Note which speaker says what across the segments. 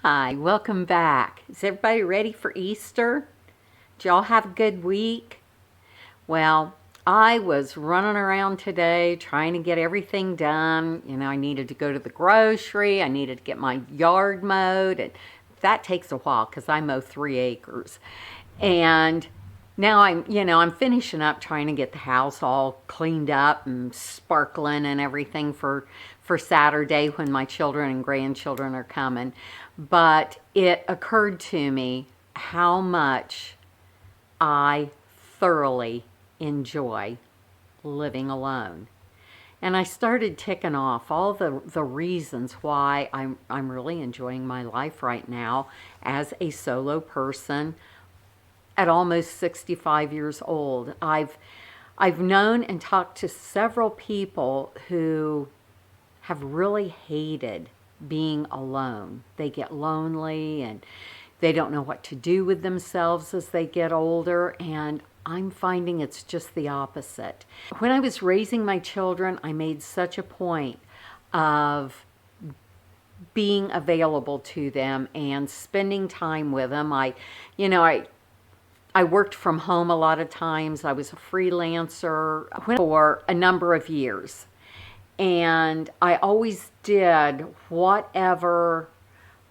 Speaker 1: Hi, welcome back. Is everybody ready for Easter? Did y'all have a good week? Well, I was running around today trying to get everything done. I needed to go to the grocery, I needed to get my yard mowed, and that takes a while because I mow 3 acres. And now I'm finishing up trying to get the house all cleaned up and sparkling and everything for Saturday when my children and grandchildren are coming. But it occurred to me how much I thoroughly enjoy living alone. And I started ticking off all the reasons why I'm really enjoying my life right now as a solo person at almost 65 years old. I've known and talked to several people who have really hated being alone. They get lonely and they don't know what to do with themselves as they get older, and I'm finding it's just the opposite. When I was raising my children, I made such a point of being available to them and spending time with them. I worked from home a lot of times. I was a freelancer for a number of years. And I always did whatever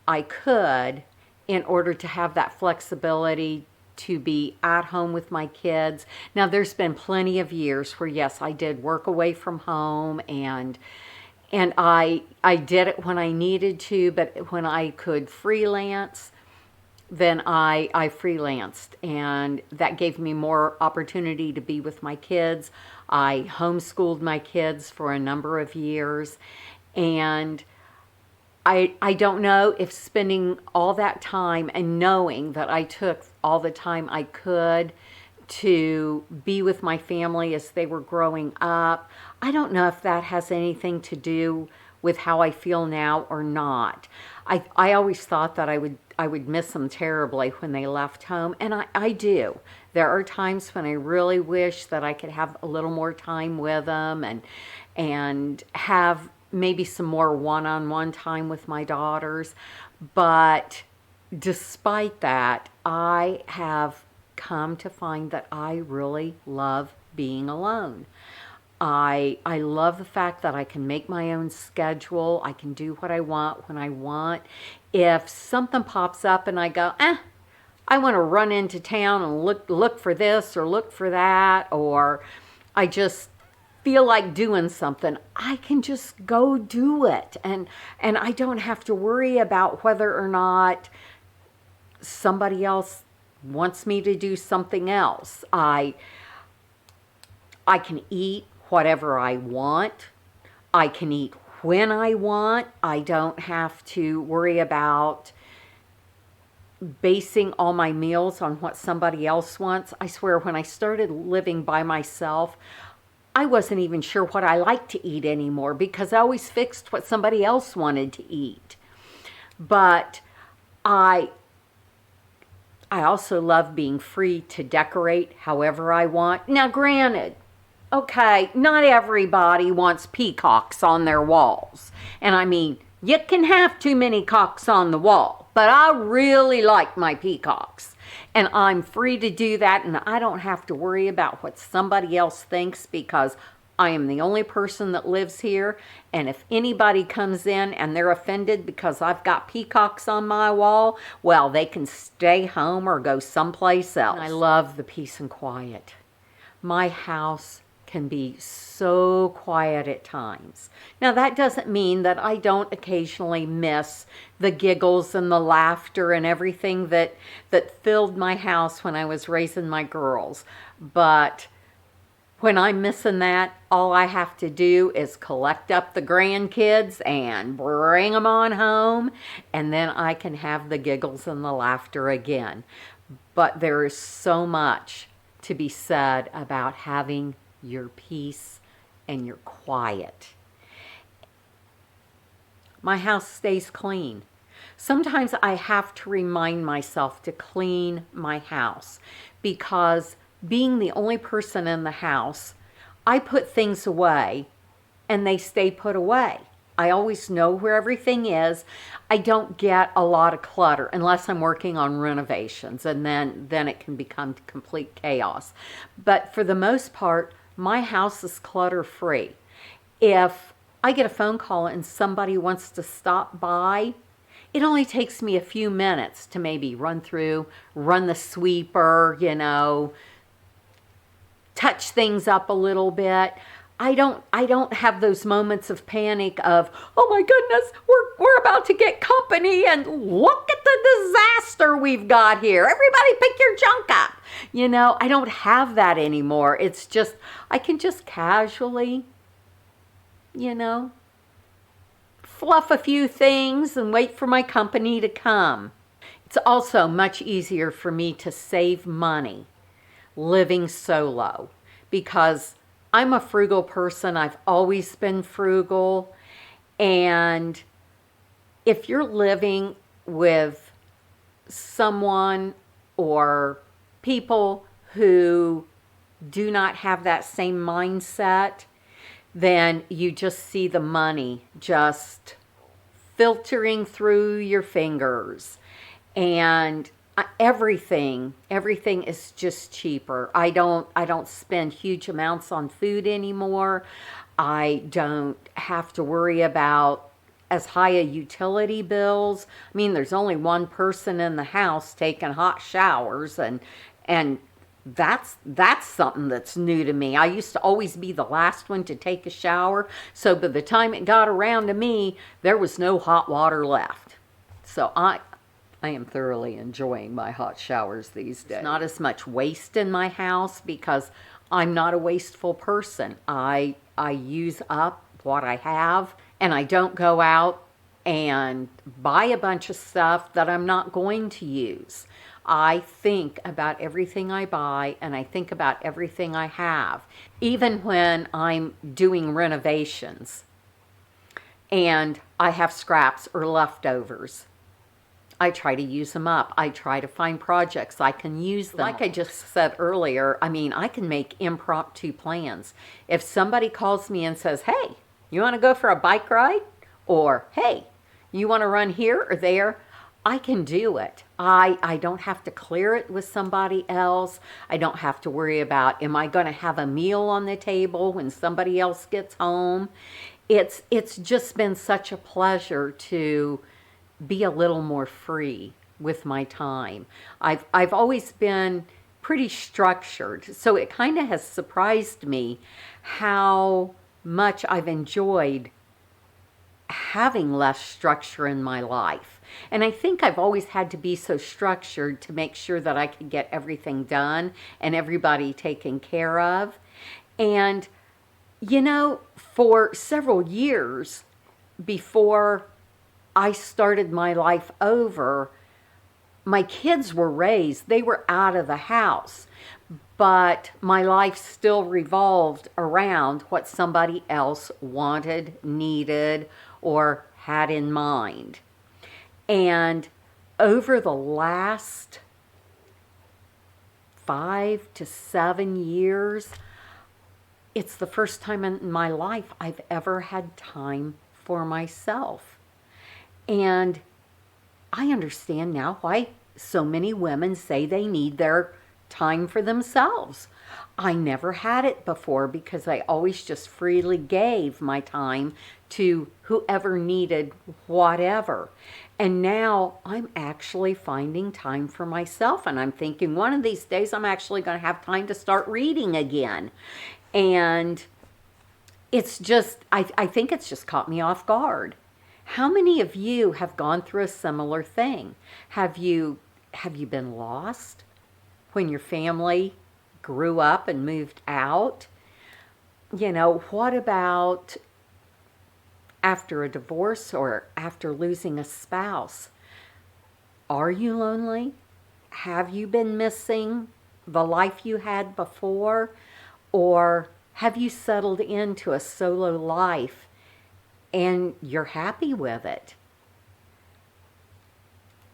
Speaker 1: I could in order to have that flexibility to be at home with my kids. Now, there's been plenty of years where, yes, I did work away from home, and I did it when I needed to, but when I could freelance, then I freelanced, and that gave me more opportunity to be with my kids. I homeschooled my kids for a number of years, and I don't know if spending all that time and knowing that I took all the time I could to be with my family as they were growing up, I don't know if that has anything to do with how I feel now or not. I always thought that I would miss them terribly when they left home, and I do. There are times when I really wish that I could have a little more time with them and have maybe some more one-on-one time with my daughters. But despite that, I have come to find that I really love being alone. I love the fact that I can make my own schedule. I can do what I want when I want. If something pops up and I go, I want to run into town and look for this or look for that, or I just feel like doing something, I can just go do it. And I don't have to worry about whether or not somebody else wants me to do something else. I can eat whatever I want. I can eat when I want. I don't have to worry about basing all my meals on what somebody else wants. I swear, when I started living by myself, I wasn't even sure what I liked to eat anymore because I always fixed what somebody else wanted to eat. But I also love being free to decorate however I want. Now, granted, okay, not everybody wants peacocks on their walls. And I mean, you can have too many cocks on the wall, but I really like my peacocks. And I'm free to do that, and I don't have to worry about what somebody else thinks because I am the only person that lives here. And if anybody comes in and they're offended because I've got peacocks on my wall, well, they can stay home or go someplace else. And I love the peace and quiet. My house can be so quiet at times. Now, that doesn't mean that I don't occasionally miss the giggles and the laughter and everything that filled my house when I was raising my girls. But when I'm missing that, all I have to do is collect up the grandkids and bring them on home, and then I can have the giggles and the laughter again. But there is so much to be said about having your peace and your quiet. My house stays clean. Sometimes I have to remind myself to clean my house because being the only person in the house, I put things away and they stay put away. I always know where everything is. I don't get a lot of clutter unless I'm working on renovations, and then it can become complete chaos. But for the most part, my house is clutter free. If I get a phone call and somebody wants to stop by, it only takes me a few minutes to maybe run the sweeper, touch things up a little bit. I don't have those moments of panic of, oh my goodness, we're about to get company and look at the disaster we've got here. Everybody pick your junk up. I don't have that anymore. It's just, I can just casually, fluff a few things and wait for my company to come. It's also much easier for me to save money living solo because I'm a frugal person. I've always been frugal. And if you're living with someone or people who do not have that same mindset, then you just see the money just filtering through your fingers. And everything is just cheaper. I don't spend huge amounts on food anymore. I don't have to worry about as high a utility bills. I mean, there's only one person in the house taking hot showers, and that's something that's new to me. I used to always be the last one to take a shower, so by the time it got around to me, there was no hot water left. So I am thoroughly enjoying my hot showers these days. There's not as much waste in my house because I'm not a wasteful person. I use up what I have, and I don't go out and buy a bunch of stuff that I'm not going to use. I think about everything I buy, and I think about everything I have. Even when I'm doing renovations and I have scraps or leftovers, I try to use them up. I try to find projects I can use them. Like I just said earlier, I can make impromptu plans. If somebody calls me and says, hey, you want to go for a bike ride? Or, hey, you want to run here or there? I can do it. I don't have to clear it with somebody else. I don't have to worry about, am I going to have a meal on the table when somebody else gets home? It's just been such a pleasure to be a little more free with my time. I've always been pretty structured, so it kind of has surprised me how much I've enjoyed having less structure in my life. And I think I've always had to be so structured to make sure that I could get everything done and everybody taken care of. And, for several years before I started my life over, my kids were raised, they were out of the house, but my life still revolved around what somebody else wanted, needed, or had in mind. And over the last 5 to 7 years, it's the first time in my life I've ever had time for myself. And I understand now why so many women say they need their time for themselves. I never had it before because I always just freely gave my time to whoever needed whatever. And now I'm actually finding time for myself, and I'm thinking one of these days I'm actually going to have time to start reading again. And it's just, I think it's just caught me off guard. How many of you have gone through a similar thing? Have you been lost when your family grew up and moved out? What about after a divorce or after losing a spouse? Are you lonely? Have you been missing the life you had before? Or have you settled into a solo life and you're happy with it?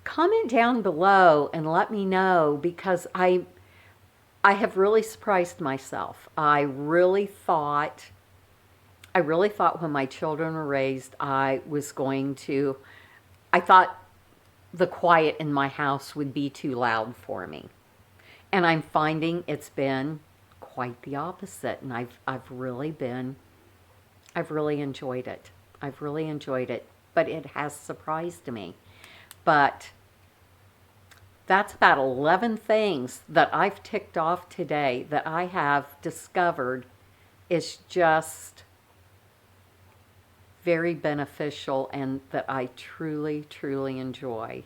Speaker 1: Comment down below and let me know, because I have really surprised myself. I really thought I really thought when my children were raised, I thought the quiet in my house would be too loud for me. And I'm finding it's been quite the opposite. And I've really enjoyed it. I've really enjoyed it, but it has surprised me. But that's about 11 things that I've ticked off today that I have discovered is just very beneficial and that I truly, truly enjoy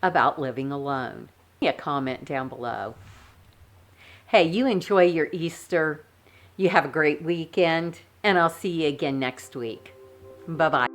Speaker 1: about living alone. Give me a comment down below. Hey, you enjoy your Easter. You have a great weekend, and I'll see you again next week. Bye-bye.